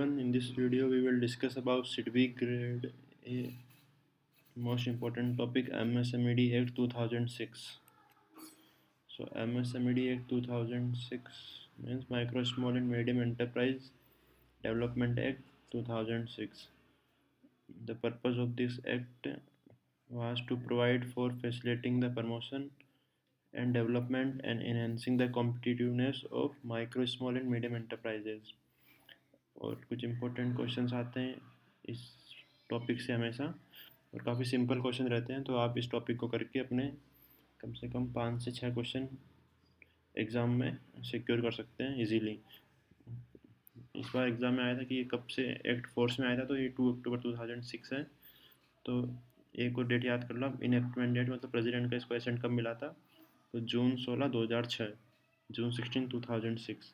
In this video, we will discuss about SIDBI grade A, most important topic, MSMED Act 2006. So MSMED Act 2006 means Micro, Small and Medium Enterprise Development Act 2006. The purpose of this act was to provide for facilitating the promotion and development and enhancing the competitiveness of micro, small and medium enterprises. और कुछ important questions आते हैं इस topic से हमेशा, और काफ़ी simple question रहते हैं, तो आप इस टॉपिक को करके अपने कम से कम 5 से 6 क्वेश्चन एग्ज़ाम में सिक्योर कर सकते हैं इजीली। इस बार एग्ज़ाम में आया था कि ये कब से एक्ट फोर्स में आया था, तो ये 2 अक्टूबर 2006 है। तो एक और डेट याद कर लो, इनएक्टमेंट डेट मतलब प्रेसिडेंट का इसको एसेंट कब मिला था, तो जून 16 2006, जून 16 2006।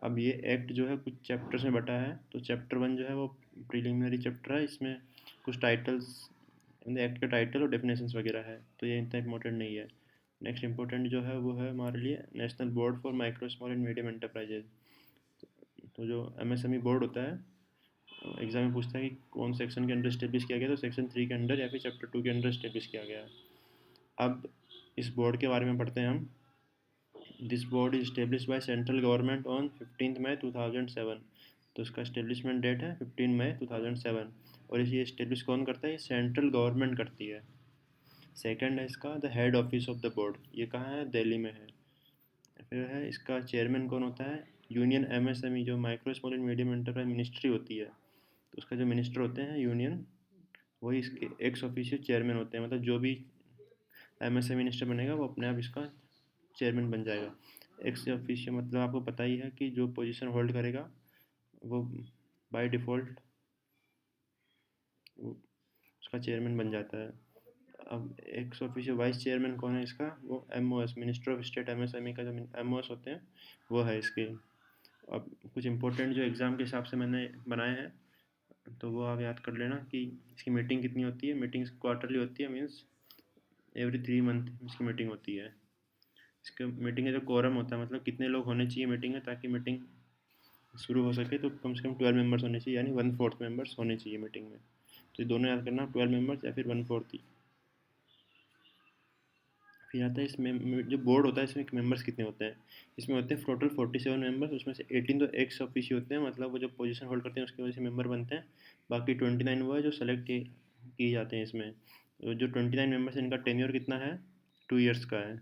अब ये एक्ट जो है कुछ चैप्टर्स में बटा है, तो चैप्टर 1 जो है वो प्रीलिमिनरी चैप्टर है, इसमें कुछ टाइटल्स एक्ट का टाइटल और डेफिनेशंस वगैरह है, तो ये इतना इंपॉर्टेंट नहीं है। नेक्स्ट इंपॉर्टेंट जो है वो है हमारे लिए national board for micro, small and medium enterprises. तो जो एमएसएमई बोर्ड होता है, एग्जाम में पूछता है कि कौन सेक्शन के अंडर स्टेब्लिश किया गया, तो सेक्शन 3 के अंडर या फिर चैप्टर 2 के अंडर स्टेब्लिश किया गया है। अब इस बोर्ड के बारे में पढ़ते हैं हम। This board is establish by central government on 15 मई 2007। तो इसका स्टेब्लिशमेंट डेट है 15 मई 2007, और ये स्टेब्लिश कौन करता है, ये सेंट्रल गवर्नमेंट करती है। सेकंड है इसका the head office of the board, ये कहाँ है, दिल्ली में है। फिर है इसका चेयरमैन कौन होता है, यूनियन एमएसएमई, जो micro small and medium enterprise ministry होती है, तो उसका जो मिनिस्टर होते हैं यूनियन, वही इसके एक्स ऑफिशियल चेयरमैन होते हैं। मतलब जो भी एमएसएमई मिनिस्टर बनेगा वो अपने आप इसका चेयरमैन बन जाएगा। एक्स ऑफिशियल मतलब आपको पता ही है कि जो पोजीशन होल्ड करेगा वो बाय डिफ़ॉल्ट उसका चेयरमैन बन जाता है। अब एक्स ऑफिशियल वाइस चेयरमैन कौन है इसका, वो MOS, minister of state MSME का जो एमओएस होते हैं वो है इसके। अब कुछ इंपॉर्टेंट जो एग्ज़ाम के हिसाब से मैंने बनाए हैं, तो वो आप याद कर लेना कि इसकी मीटिंग कितनी होती है। मीटिंग क्वार्टरली होती है, मीन्स एवरी 3 मंथ इसकी मीटिंग होती है। इसके मीटिंग का जो कोरम होता है, मतलब कितने लोग होने चाहिए मीटिंग में ताकि मीटिंग शुरू हो सके, तो कम से कम 12 मेंबर्स होने चाहिए, यानी 1/4 मेंबर्स होने चाहिए मीटिंग में। तो ये दोनों याद करना, 12 मेंबर्स या फिर 1/4 ही। फिर आता है इसमें जो बोर्ड होता है, इसमें मेंबर्स कितने होते हैं। इसमें होते हैं टोटल 47 मेंबर्स, उसमें से 18 तो एक्स ऑफिशियल होते हैं, मतलब वो जो पोजीशन होल्ड करते हैं उसकी वजह से मेंबर बनते हैं। बाकी 29 वो है जो सेलेक्ट किए जाते हैं इसमें। तो जो 29 मेंबर्स हैं इनका टेन्योर कितना है, 2 ईयर्स का है।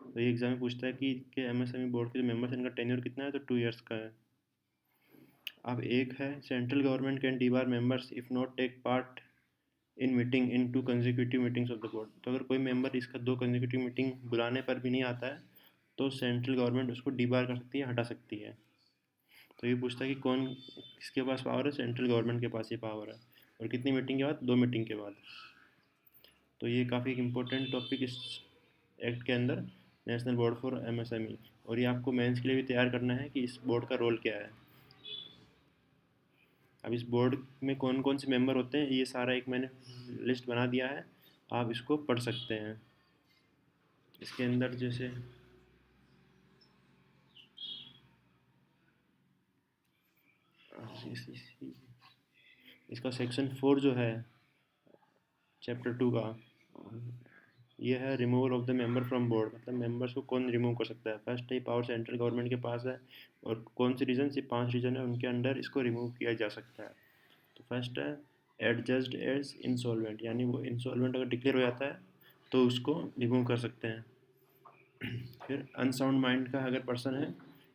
तो ये एग्जाम में पूछता है कि एमएसएमई बोर्ड के जो मेंबर्स हैं इनका टेन्योर कितना है, तो 2 ईयर्स का है। अब एक है central government can debar members if not take part in meeting in 2 consecutive meetings of the board. तो अगर कोई मेंबर इसका 2 कंसेक्यूटिव मीटिंग बुलाने पर भी नहीं आता है, तो सेंट्रल गवर्नमेंट उसको डिबार कर सकती है, हटा सकती है। तो ये पूछता है कि कौन किसके पास पावर है, सेंट्रल गवर्नमेंट के पास ये पावर है, और कितनी मीटिंग के बाद, 2 मीटिंग के बाद। तो ये काफ़ी इम्पोर्टेंट टॉपिक इस एक्ट के अंदर, नेशनल बोर्ड फॉर एमएसएमई। और ये आपको मेंस के लिए भी तैयार करना है कि इस बोर्ड का रोल क्या है। अब इस बोर्ड में कौन कौन से मेंबर होते हैं, ये सारा एक मैंने लिस्ट बना दिया है, आप इसको पढ़ सकते हैं। इसके अंदर जैसे इसका सेक्शन 4 जो है चैप्टर 2 का, ये है removal of the member from board, मतलब मेंबर्स को कौन रिमूव कर सकता है। फर्स्ट है पावर सेंट्रल गवर्नमेंट के पास है, और कौन सी रीजन से, 5 रीजन है उनके अंडर इसको रिमूव किया जा सकता है। तो फर्स्ट है एडजस्ट एज इंसॉल्वेंट, यानी वो इंसॉल्वेंट अगर डिक्लेयर हो जाता है तो उसको रिमूव कर सकते हैं। फिर अनसाउंड माइंड का अगर पर्सन है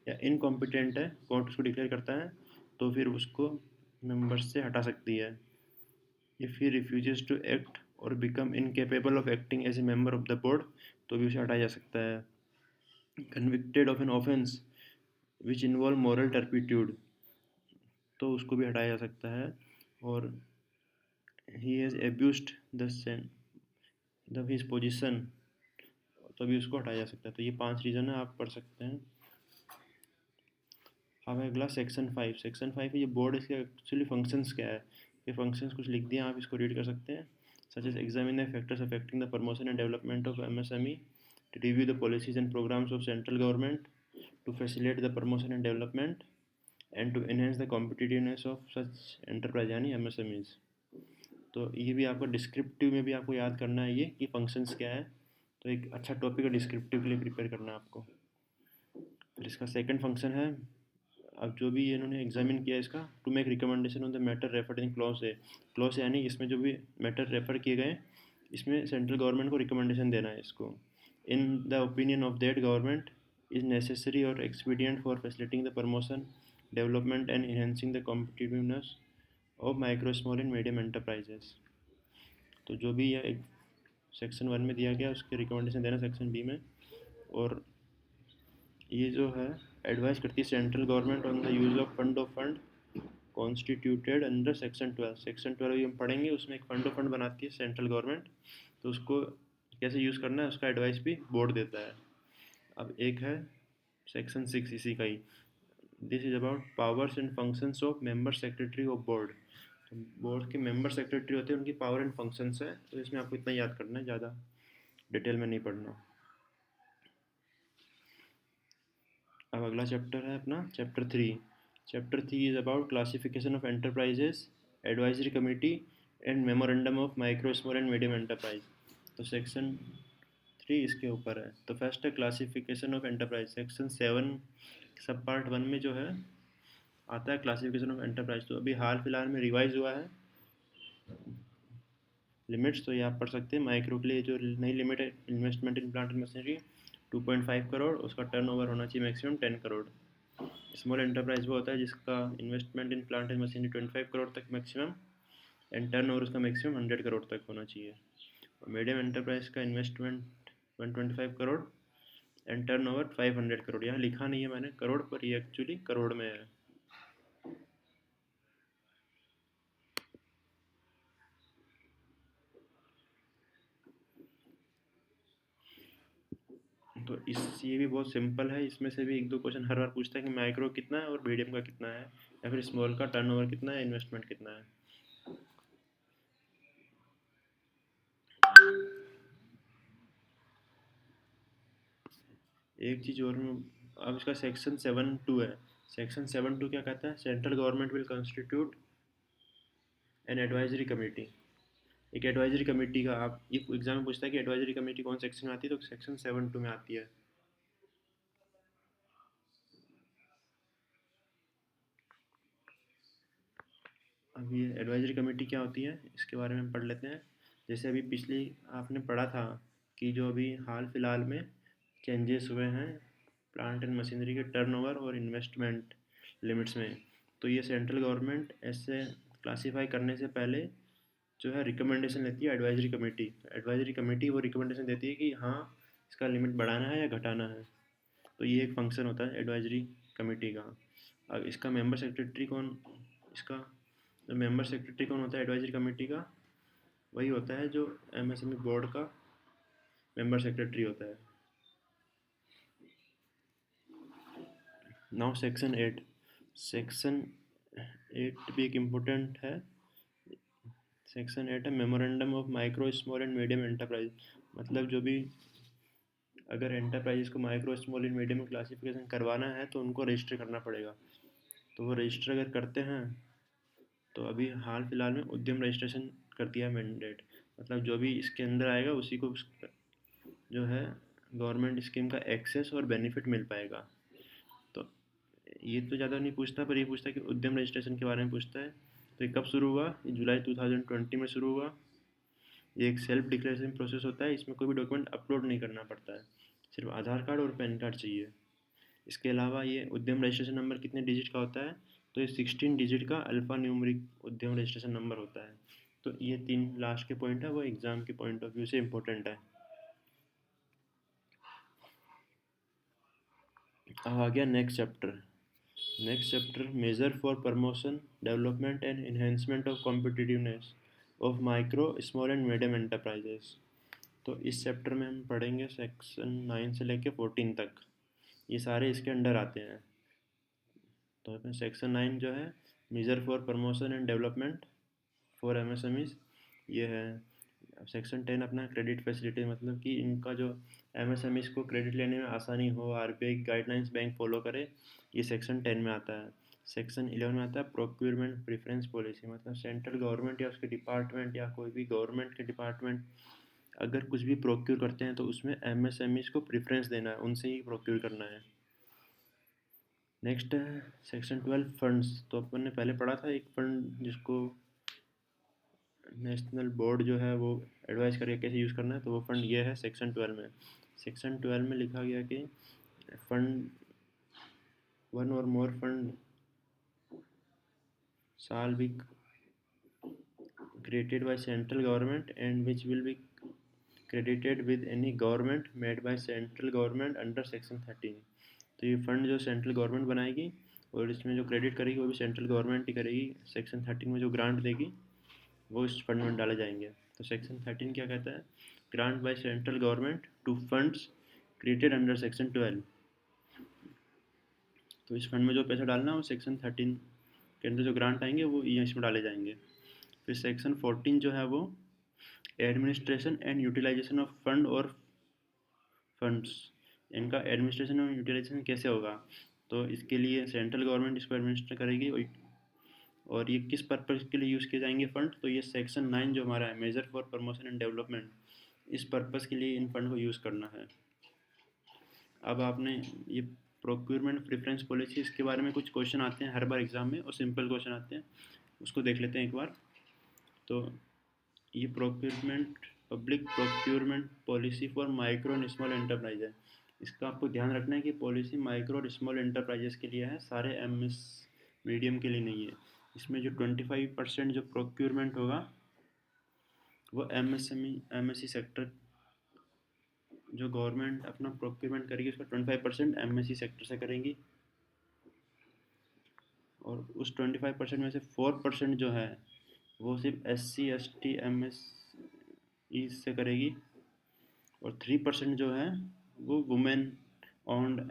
या इनकॉम्पिटेंट है, कोर्ट उसको डिक्लेयर करता है, तो फिर उसको मेंबर्स से हटा सकती है। If he refuses to act और become incapable of acting as a member of the board, तो भी उसे हटाया जा सकता है। Convicted of an offence which involve moral turpitude, तो उसको भी हटाया जा सकता है। और he has abused the his position, तो भी उसको हटाया जा सकता है। तो ये 5 रीज़न है, आप पढ़ सकते हैं। अब अगला सेक्शन 5। सेक्शन 5 है ये बोर्ड, इसके एक्चुअली फंक्शंस क्या है, ये फंक्शंस कुछ लिख दिए, आप इसको रीड कर सकते हैं। Such as examine the factors affecting the promotion and development of MSME, to review the policies and programs of central government, to facilitate the promotion and development, and to enhance the competitiveness of such enterprise यानी MSMEs. तो ये भी आपको descriptive में भी आपको याद करना है ये कि फंक्शंस क्या है। तो एक अच्छा टॉपिक है डिस्क्रिप्टिव के लिए प्रिपेयर करना है आपको। फिर इसका सेकंड फंक्शन है, अब जो भी इन्होंने एग्जामिन किया इसका, to make recommendation on the matter referred in clause A. Clause यानी इसमें जो भी मैटर रेफर किए गए इसमें सेंट्रल गवर्नमेंट को रिकमेंडेशन देना है इसको। In the opinion of that government is necessary और expedient for facilitating the promotion development and enhancing the competitiveness of micro small and medium enterprises. तो जो भी यह एक सेक्शन 1 में दिया गया उसके रिकमेंडेशन देना सेक्शन बी में। और ये जो है एडवाइस करती है central government on the use of fund constituted under section 12। Section 12 हम पढ़ेंगे, उसमें एक फंड बनाती है सेंट्रल गवर्नमेंट, तो उसको कैसे यूज़ करना है उसका एडवाइस भी बोर्ड देता है। अब एक है सेक्शन 6 इसी का ही, this is about powers and functions of member secretary of board. तो बोर्ड के मेंबर सेक्रेटरी होते हैं, उनकी पावर एंड फंक्शंस है, तो इसमें आपको इतना याद करना है, ज़्यादा डिटेल में नहीं पढ़ना। अब अगला चैप्टर है अपना chapter 3। Chapter 3 is about classification of enterprises, advisory committee and memorandum of micro small and medium enterprise. तो सेक्शन 3 इसके ऊपर है। तो फर्स्ट है क्लासिफिकेशन ऑफ एंटरप्राइज। सेक्शन 7 सब पार्ट 1 में जो है आता है क्लासिफिकेशन ऑफ एंटरप्राइज। तो अभी हाल फिलहाल में रिवाइज हुआ है लिमिट्स, तो ये आप पढ़ सकते हैं। माइक्रो के लिए जो नई लिमिट है, investment in plant and machinery 2.5 crore, उसका टर्नओवर होना चाहिए मैक्सिमम 10 करोड़। स्मॉल एंटरप्राइज वो होता है जिसका investment in plant and machinery 25 crore तक मैक्सिमम, एंड टर्नओवर उसका मैक्सिमम 100 करोड़ तक होना चाहिए। और मीडियम एंटरप्राइज का investment 125 crore and turnover 500 crore. यहाँ लिखा नहीं है मैंने करोड़, पर ये एक्चुअली करोड़ में है। तो ये भी बहुत सिंपल है, इसमें से भी एक दो क्वेश्चन हर बार पूछता है कि माइक्रो कितना है और मीडियम का कितना है, या फिर स्मॉल का टर्नओवर कितना है, इन्वेस्टमेंट कितना है। एक चीज़ और मैं, अब इसका सेक्शन 7.2 है। सेक्शन 7.2 क्या कहता है, central government will constitute an advisory committee. एक एडवाइजरी कमेटी का, आप ये एग्जाम में पूछता है कि एडवाइजरी कमेटी कौन सेक्शन में आती है, तो सेक्शन 7.2 में आती है। अब ये एडवाइजरी कमेटी क्या होती है इसके बारे में हम पढ़ लेते हैं। जैसे अभी पिछली आपने पढ़ा था कि जो अभी हाल फिलहाल में चेंजेस हुए हैं प्लांट एंड मशीनरी के टर्नओवर और इन्वेस्टमेंट लिमिट्स में, तो ये सेंट्रल गवर्नमेंट ऐसे क्लासीफाई करने से पहले जो है रिकमेंडेशन लेती है एडवाइजरी कमेटी। एडवाइजरी कमेटी वो रिकमेंडेशन देती है कि हाँ इसका लिमिट बढ़ाना है या घटाना है। तो ये एक फंक्शन होता है एडवाइजरी कमेटी का। अब इसका मेंबर सेक्रेटरी कौन, इसका जो मेंबर सेक्रेटरी कौन होता है एडवाइजरी कमेटी का, वही होता है जो एमएसएमई बोर्ड का मेंबर सेक्रेटरी होता है। Now section 8। सेक्शन 8 भी एक इम्पोर्टेंट है। सेक्शन 8 है memorandum of micro small and medium enterprise. मतलब जो भी अगर एंटरप्राइज को माइक्रो स्मॉल एंड मीडियम में क्लासिफिकेशन करवाना है तो उनको रजिस्टर करना पड़ेगा। तो वो रजिस्टर अगर करते हैं, तो अभी हाल फिलहाल में उद्यम रजिस्ट्रेशन कर दिया मैंडेट। मतलब जो भी इसके अंदर आएगा उसी को जो है गवर्नमेंट स्कीम का एक्सेस और बेनिफिट मिल पाएगा। तो ये तो ज़्यादा नहीं पूछता, पर ये पूछता है कि उद्यम रजिस्ट्रेशन के बारे में पूछता है। तो ये कब शुरू हुआ, ये जुलाई 2020 में शुरू हुआ। ये एक सेल्फ डिक्लेरेशन प्रोसेस होता है, इसमें कोई भी डॉक्यूमेंट अपलोड नहीं करना पड़ता है, सिर्फ आधार कार्ड और पैन कार्ड चाहिए। इसके अलावा ये उद्यम रजिस्ट्रेशन नंबर कितने डिजिट का होता है, तो ये 16 डिजिट का अल्फ़ा न्यूमरिक उद्यम रजिस्ट्रेशन नंबर होता है। तो ये 3 लास्ट के पॉइंट है, वो एग्ज़ाम के पॉइंट ऑफ व्यू से इम्पोर्टेंट है। अब आ गया next chapter. Next chapter measure for promotion development and enhancement of competitiveness of micro small and medium enterprises. तो इस चैप्टर में हम पढ़ेंगे सेक्शन 9 से लेके 14 तक, ये सारे इसके अंडर आते हैं। तो इसमें सेक्शन 9 जो है measure for promotion and development for MSMEs ये है। अब सेक्शन 10 अपना क्रेडिट फैसिलिटी, मतलब कि इनका जो एमएसएमईज को क्रेडिट लेने में आसानी हो, आरबीआई गाइडलाइंस बैंक फॉलो करे, ये सेक्शन 10 में आता है। सेक्शन 11 में आता है प्रोक्यूरमेंट प्रेफरेंस पॉलिसी, मतलब सेंट्रल गवर्नमेंट या उसके डिपार्टमेंट या कोई भी गवर्नमेंट के डिपार्टमेंट अगर कुछ भी प्रोक्यूर करते हैं तो उसमें एमएसएमईज को प्रेफरेंस देना है, उनसे ही प्रोक्यूर करना है। नेक्स्ट है सेक्शन 12 फंड्स। तो अपन ने पहले पढ़ा था एक फंड जिसको नेशनल बोर्ड जो है वो एडवाइस करेगा कैसे यूज़ करना है, तो वो फंड ये है सेक्शन 12 में। सेक्शन 12 में लिखा गया कि फंड वन और मोर fund shall be created by central government and which will be credited with any government made by central government under section 13। तो ये फंड जो सेंट्रल गवर्नमेंट बनाएगी और इसमें जो क्रेडिट करेगी वो भी सेंट्रल गवर्नमेंट ही करेगी। सेक्शन 13 में जो ग्रांट देगी वो इस फंड में डाले जाएंगे। तो सेक्शन 13 क्या कहता है? Grant by central government to funds created under section 12। तो इस फंड में जो पैसा डालना है वो सेक्शन 13 के अंदर जो ग्रांट आएंगे वो ये इसमें डाले जाएंगे। फिर सेक्शन 14 जो है वो administration and utilisation of fund और फंड्स, इनका एडमिनिस्ट्रेशन और यूटिलाइजेशन कैसे होगा, तो इसके लिए सेंट्रल गवर्नमेंट इसको एडमिनिस्टर करेगी। और ये किस पर्पज़ के लिए यूज़ किए जाएंगे फ़ंड, तो ये सेक्शन 9 जो हमारा है measure for promotion and development, इस पर्पज़ के लिए इन फंड को यूज़ करना है। अब आपने ये प्रोक्यूरमेंट प्रेफरेंस पॉलिसी, इसके बारे में कुछ क्वेश्चन आते हैं हर बार एग्ज़ाम में और सिंपल क्वेश्चन आते हैं, उसको देख लेते हैं एक बार। तो ये procurement public procurement policy for micro and small enterprise है। इसका आपको ध्यान रखना है कि पॉलिसी माइक्रो और स्मॉल एंटरप्राइजेस के लिए है, सारे एमएस मीडियम के लिए नहीं है। इसमें जो 25% जो प्रोक्यूरमेंट होगा वो एमएसई सेक्टर, जो गवर्नमेंट अपना प्रोक्यूरमेंट करेगी उसका 25% एमएसई सेक्टर से करेंगी, और उस 25% में से 4% जो है वो सिर्फ SC ST MSE से करेगी, और 3% जो है वो women owned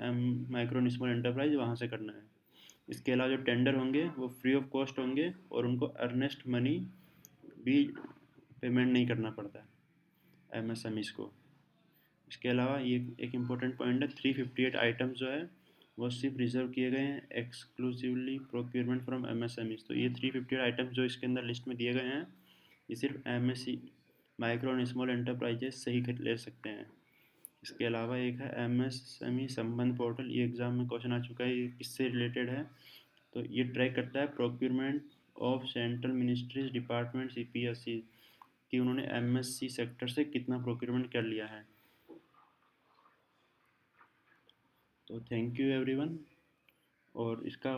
micro and small enterprise वहाँ से करना है। इसके अलावा जो टेंडर होंगे वो फ्री ऑफ कॉस्ट होंगे और उनको अर्नेस्ट मनी भी पेमेंट नहीं करना पड़ता है एमएसएमईज को। इसके अलावा ये एक इम्पोर्टेंट पॉइंट है, 358 आइटम्स जो है वो सिर्फ रिजर्व किए गए हैं एक्सक्लूसिवली प्रोक्योरमेंट फ्रॉम एमएसएमईज। तो ये 358 आइटम्स जो इसके अंदर लिस्ट में दिए गए हैं ये सिर्फ MSE micro and small enterprises से ही ले सकते हैं। इसके अलावा एक है एमएसएमई संबंध पोर्टल, ये एग्ज़ाम में क्वेश्चन आ चुका है, ये किससे रिलेटेड है, तो ये ट्रैक करता है procurement of central ministries department CPSC कि उन्होंने MSC सेक्टर से कितना प्रोक्योरमेंट कर लिया है। तो थैंक यू एवरीवन, और इसका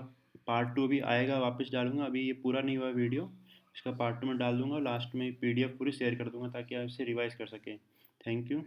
पार्ट 2 भी आएगा, वापस डालूंगा, अभी ये पूरा नहीं हुआ वीडियो, इसका पार्ट 2 में डाल दूंगा, लास्ट में PDF पूरी शेयर कर दूंगा ताकि आप इसे रिवाइज कर सकें। Thank you.